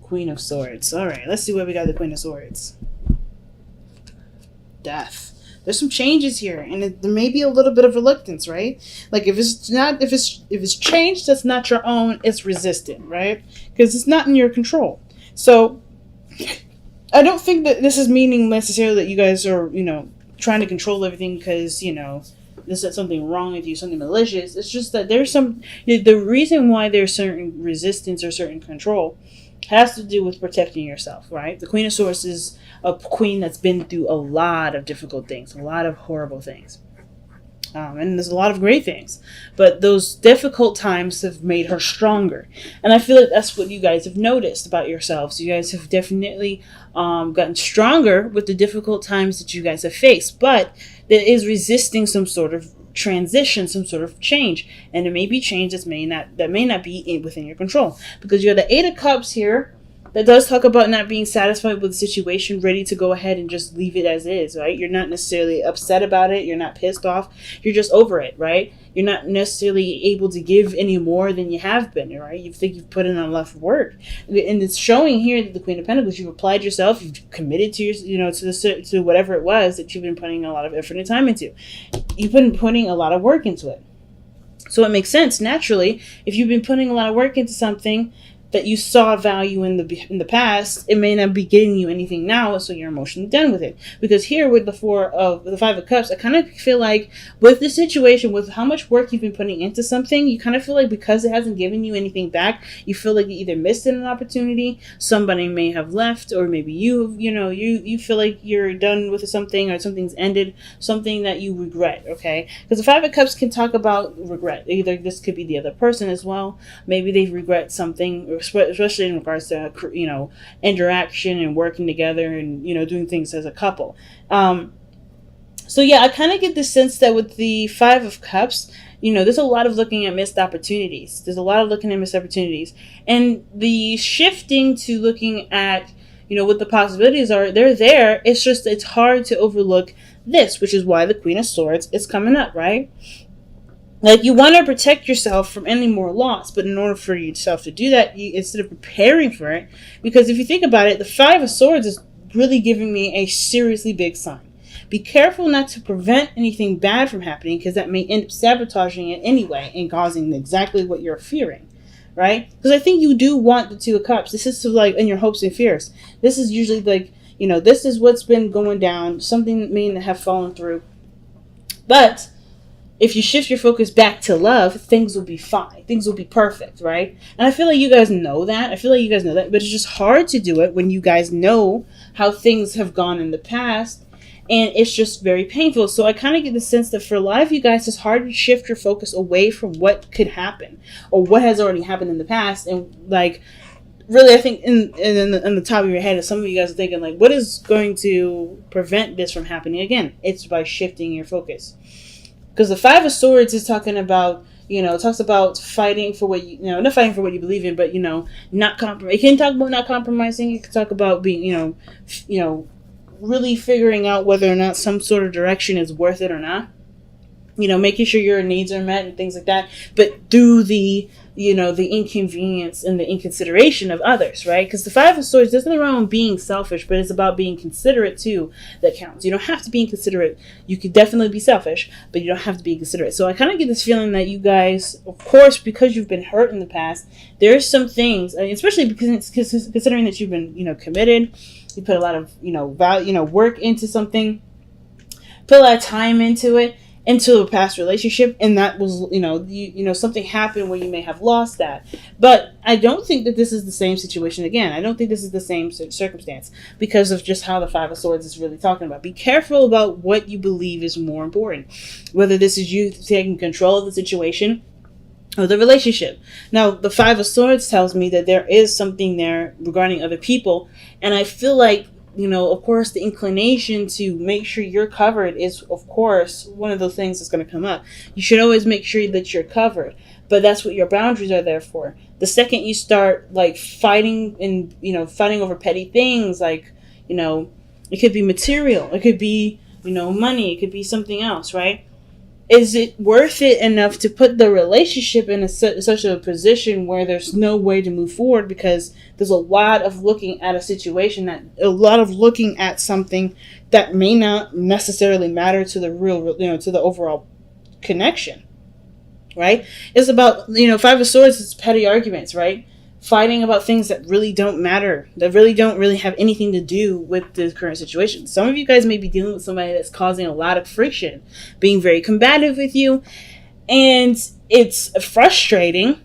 Queen of Swords. All right, let's see what we got. The Queen of Swords. Death. There's some changes here, and there may be a little bit of reluctance, right? Like if it's change that's not your own, it's resistant, right? Because it's not in your control. So I don't think that this is meaning necessarily that you guys are, trying to control everything because, there's something wrong with you, something malicious. It's just that there's the reason why there's certain resistance or certain control has to do with protecting yourself, right? The Queen of Swords is a queen that's been through a lot of difficult things, a lot of horrible things. And there's a lot of great things. But those difficult times have made her stronger. And I feel like that's what you guys have noticed about yourselves. You guys have definitely gotten stronger with the difficult times that you guys have faced. But there is resisting some sort of transition, some sort of change. And it may be change that may not be within your control. Because you have the Eight of Cups here. That does talk about not being satisfied with the situation, ready to go ahead and just leave it as is, right? You're not necessarily upset about it. You're not pissed off. You're just over it, right? You're not necessarily able to give any more than you have been, right? You think you've put in enough work. And it's showing here that the Queen of Pentacles, you've applied yourself, you've committed to your, to whatever it was that you've been putting a lot of effort and time into. You've been putting a lot of work into it. So it makes sense, naturally, if you've been putting a lot of work into something that you saw value in the past, it may not be getting you anything now, so you're emotionally done with it. Because here with the Five of Cups, I kind of feel like with the situation, with how much work you've been putting into something, you kind of feel like because it hasn't given you anything back, you feel like you either missed an opportunity, somebody may have left, or maybe you feel like you're done with something, or something's ended, something that you regret, okay? Because the Five of Cups can talk about regret. Either this could be the other person as well. Maybe they regret something, especially in regards to interaction and working together and doing things as a couple. So yeah, I kind of get the sense that with the Five of Cups, there's a lot of looking at missed opportunities. And the shifting to looking at what the possibilities are, they're there. It's just it's hard to overlook this, which is why the Queen of Swords is coming up, right? Like, you want to protect yourself from any more loss, but in order for yourself to do that, instead of preparing for it, because if you think about it, the Five of Swords is really giving me a seriously big sign. Be careful not to prevent anything bad from happening, because that may end up sabotaging it anyway and causing exactly what you're fearing, right? Because I think you do want the Two of Cups. This is like in your hopes and fears. This is usually like, this is what's been going down, something that may have fallen through. But if you shift your focus back to love, things will be fine. Things will be perfect, right? And I feel like you guys know that. But it's just hard to do it when you guys know how things have gone in the past. And it's just very painful. So I kind of get the sense that for a lot of you guys, it's hard to shift your focus away from what could happen or what has already happened in the past. And like, really, I think in the top of your head, some of you guys are thinking like, what is going to prevent this from happening again? It's by shifting your focus. Because the Five of Swords is talking about, it talks about fighting for what not fighting for what you believe in, but, not compromise. It can talk about not compromising. It can talk about being, really figuring out whether or not some sort of direction is worth it or not. Making sure your needs are met and things like that. But through the inconvenience and the inconsideration of others, right? Because the Five of Swords isn't around being selfish, but it's about being considerate too that counts. You don't have to be inconsiderate. You could definitely be selfish, but you don't have to be considerate. So I kind of get this feeling that you guys, of course, because you've been hurt in the past, there's some things, especially because considering that you've been, committed, you put a lot of, value, work into something, put a lot of time into it, into a past relationship, and that was, something happened where you may have lost that. But I don't think that this is the same situation again. I don't think this is the same circumstance because of just how the Five of Swords is really talking about. Be careful about what you believe is more important, whether this is you taking control of the situation or the relationship. Now, the Five of Swords tells me that there is something there regarding other people, and I feel like, of course, the inclination to make sure you're covered is, of course, one of those things that's going to come up. You should always make sure that you're covered, but that's what your boundaries are there for. The second you start, like, fighting over petty things, like, it could be material, it could be, money, it could be something else, right? is it worth it enough to put the relationship in such a position where there's no way to move forward, because there's a lot of looking at a situation, that a lot of looking at something that may not necessarily matter to the real, to the overall connection, right? It's about, Five of Swords is petty arguments, right? Fighting about things that really don't matter, that really don't really have anything to do with the current situation. Some of you guys may be dealing with somebody that's causing a lot of friction, being very combative with you, and it's frustrating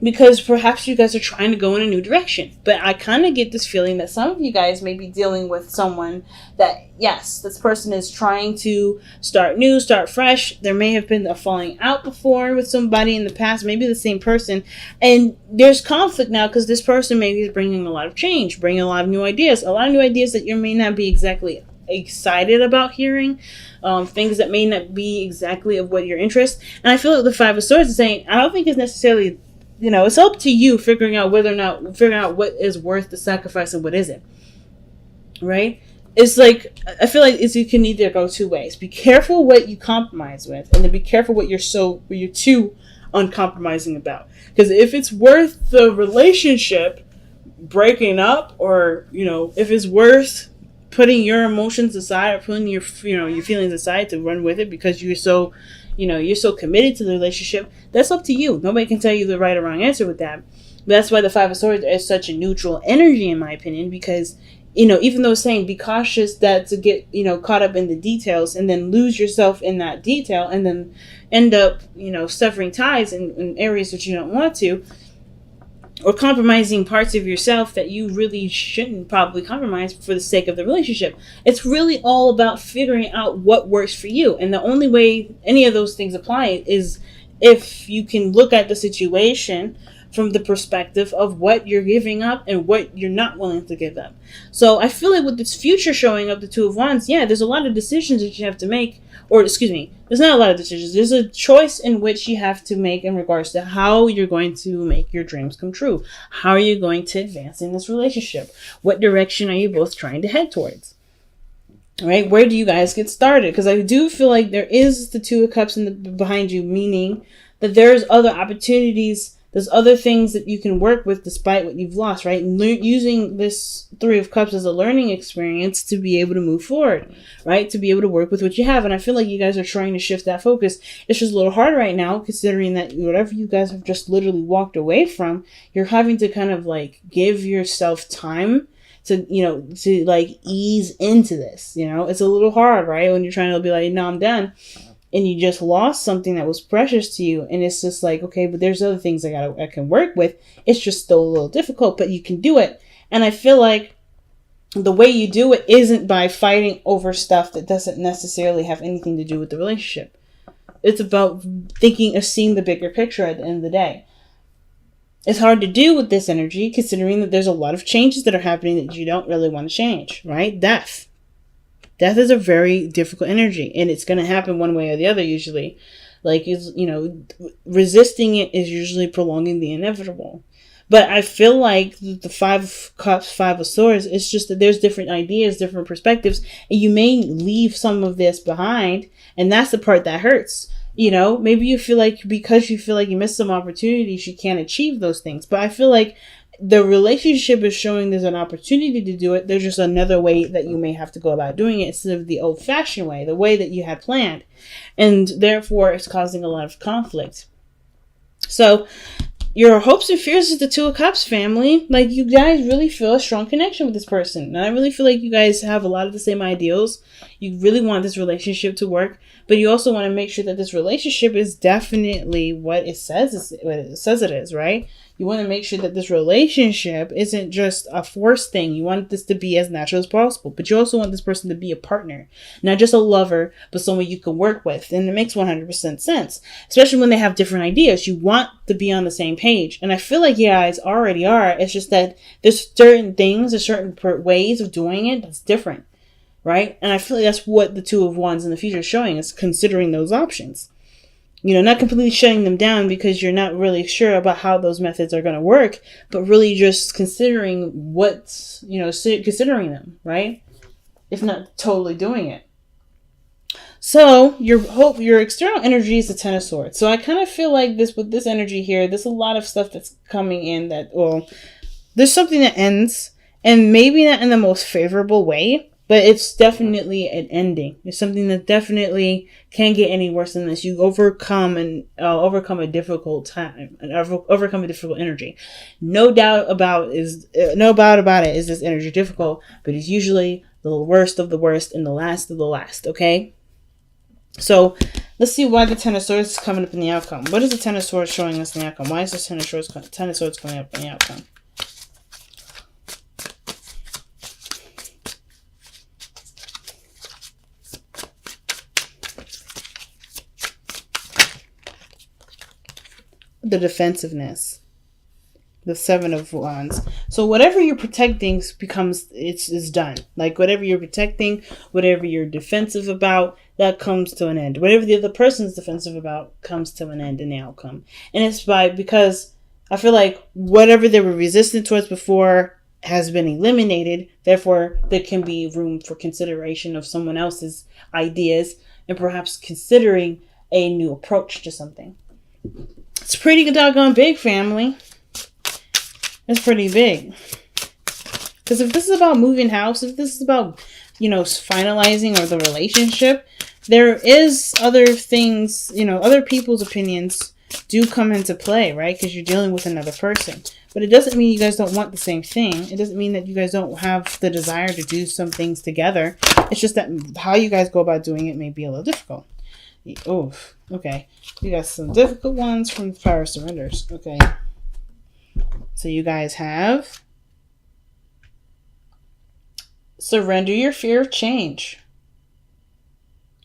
because perhaps you guys are trying to go in a new direction. But I kind of get this feeling that some of you guys may be dealing with someone that, yes, this person is trying to start new, start fresh. There may have been a falling out before with somebody in the past, maybe the same person. And there's conflict now because this person maybe is bringing a lot of change, bringing a lot of new ideas that you may not be exactly excited about hearing, things that may not be exactly of what your interest. And I feel like the Five of Swords is saying, I don't think it's necessarily, it's up to you figuring out what is worth the sacrifice and what isn't. Right? It's like, I feel like you can either go two ways. Be careful what you compromise with, and then be careful what you're too uncompromising about. Because if it's worth the relationship breaking up, or if it's worth putting your emotions aside, or putting your feelings aside to run with it because you're so committed to the relationship, that's up to you. Nobody can tell you the right or wrong answer with that. But that's why the Five of Swords is such a neutral energy, in my opinion, because, even though it's saying be cautious that to get, caught up in the details and then lose yourself in that detail and then end up, severing ties in areas that you don't want to, or compromising parts of yourself that you really shouldn't probably compromise for the sake of the relationship. It's really all about figuring out what works for you. And the only way any of those things apply is if you can look at the situation from the perspective of what you're giving up and what you're not willing to give up. So I feel like with this future showing up, the Two of Wands, there's a lot of decisions that you have to make. Or, excuse me, there's not a lot of decisions. There's a choice in which you have to make in regards to how you're going to make your dreams come true. How are you going to advance in this relationship? What direction are you both trying to head towards? Right? Where do you guys get started? Because I do feel like there is the Two of Cups behind you, meaning that there's other opportunities. There's other things that you can work with despite what you've lost, right? Using this Three of Cups as a learning experience to be able to move forward, right? To be able to work with what you have. And I feel like you guys are trying to shift that focus. It's just a little hard right now, considering that whatever you guys have just literally walked away from, you're having to kind of like give yourself time to, to like ease into this. It's a little hard, right? When you're trying to be like, no, I'm done. And you just lost something that was precious to you. And it's just like, okay, but there's other things I can work with. It's just still a little difficult, but you can do it. And I feel like the way you do it isn't by fighting over stuff that doesn't necessarily have anything to do with the relationship. It's about seeing the bigger picture at the end of the day. It's hard to do with this energy, considering that there's a lot of changes that are happening that you don't really want to change, right? Death is a very difficult energy, and it's going to happen one way or the other usually. Like, resisting it is usually prolonging the inevitable. But I feel like the Five of Cups, Five of Swords, it's just that there's different ideas, different perspectives, and you may leave some of this behind, and that's the part that hurts. Maybe you feel like because you feel like you missed some opportunities, you can't achieve those things. But I feel like the relationship is showing there's an opportunity to do it. There's just another way that you may have to go about doing it instead of the old-fashioned way, the way that you had planned. And therefore, it's causing a lot of conflict. So, your hopes and fears is the Two of Cups, family. Like, you guys really feel a strong connection with this person. And I really feel like you guys have a lot of the same ideals. You really want this relationship to work. But you also want to make sure that this relationship is definitely what it says it is, right? You want to make sure that this relationship isn't just a forced thing. You want this to be as natural as possible. But you also want this person to be a partner. Not just a lover, but someone you can work with. And it makes 100% sense. Especially when they have different ideas. You want to be on the same page. And I feel like you guys already are. It's just that there's certain things, there's certain ways of doing it that's different. Right? And I feel like that's what the Two of Wands in the future is showing us, considering those options. Not completely shutting them down because you're not really sure about how those methods are going to work, but really just considering considering them, right? If not totally doing it. So your external energy is the Ten of Swords. So I kind of feel like this with this energy here, there's a lot of stuff that's coming in that, well, there's something that ends, and maybe not in the most favorable way, but it's definitely an ending. It's something that definitely can't get any worse than this. You overcome a difficult time and overcome a difficult energy. No doubt about it is this energy difficult, but it's usually the worst of the worst and the last of the last. Okay. So let's see why the Ten of Swords is coming up in the outcome. What is the Ten of Swords showing us in the outcome? Why is this Ten of Swords coming up in the outcome? The defensiveness. The Seven of Wands. So whatever you're protecting it's done. Like whatever you're protecting, whatever you're defensive about, that comes to an end. Whatever the other person's defensive about comes to an end in the outcome. And it's because I feel like whatever they were resistant towards before has been eliminated. Therefore, there can be room for consideration of someone else's ideas and perhaps considering a new approach to something. It's pretty doggone big, family. It's pretty big. Because if this is about moving house, if this is about, finalizing or the relationship, there is other things, other people's opinions do come into play, right? Because you're dealing with another person. But it doesn't mean you guys don't want the same thing. It doesn't mean that you guys don't have the desire to do some things together. It's just that how you guys go about doing it may be a little difficult. Oh, okay. You got some difficult ones from the Power of Surrenders. Okay. So you guys have surrender your fear of change.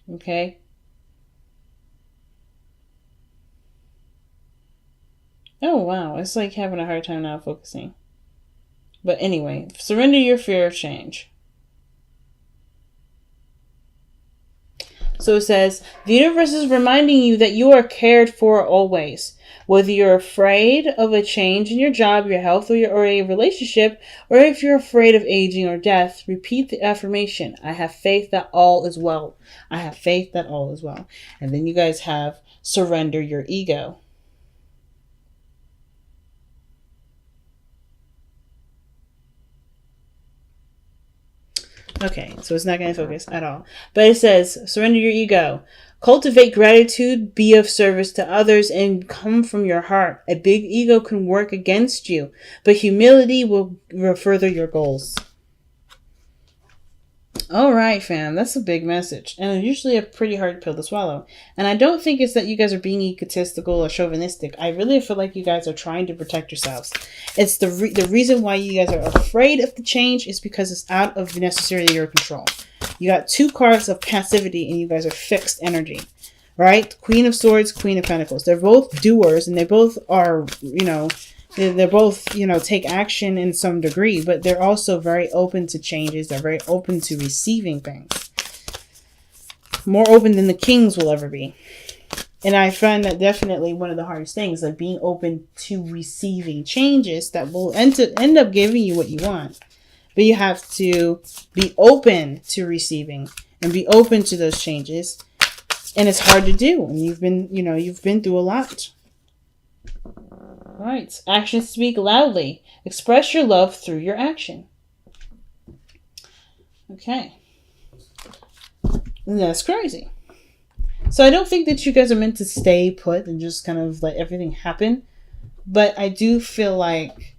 Okay. Oh, wow. It's like having a hard time now focusing. But anyway, surrender your fear of change. So it says, the universe is reminding you that you are cared for always. Whether you're afraid of a change in your job, your health, or a relationship, or if you're afraid of aging or death, repeat the affirmation. I have faith that all is well. I have faith that all is well. And then you guys have surrender your ego. Okay, so it's not going to focus at all. But it says, surrender your ego. Cultivate gratitude, be of service to others, and come from your heart. A big ego can work against you, but humility will further your goals. All right, fam. That's a big message. And usually a pretty hard pill to swallow. And I don't think it's that you guys are being egotistical or chauvinistic. I really feel like you guys are trying to protect yourselves. It's the reason why you guys are afraid of the change is because it's out of necessarily your control. You got two cards of passivity and you guys are fixed energy. Right? Queen of Swords, Queen of Pentacles. They're both doers and they both are, they're both, take action in some degree, but they're also very open to changes. They're very open to receiving things. More open than the kings will ever be. And I find that definitely one of the hardest things, like being open to receiving changes that will end up giving you what you want. But you have to be open to receiving and be open to those changes. And it's hard to do. And you've been through a lot. Right. Actions speak loudly. Express your love through your action. Okay. And that's crazy. So I don't think that you guys are meant to stay put and just kind of let everything happen. But I do feel like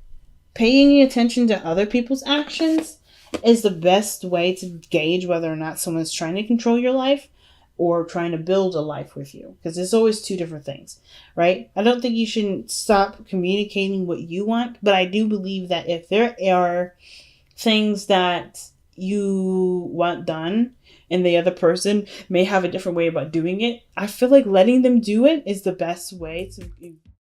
paying attention to other people's actions is the best way to gauge whether or not someone's trying to control your life or trying to build a life with you. Because there's always two different things, right? I don't think you shouldn't stop communicating what you want, but I do believe that if there are things that you want done and the other person may have a different way about doing it, I feel like letting them do it is the best way to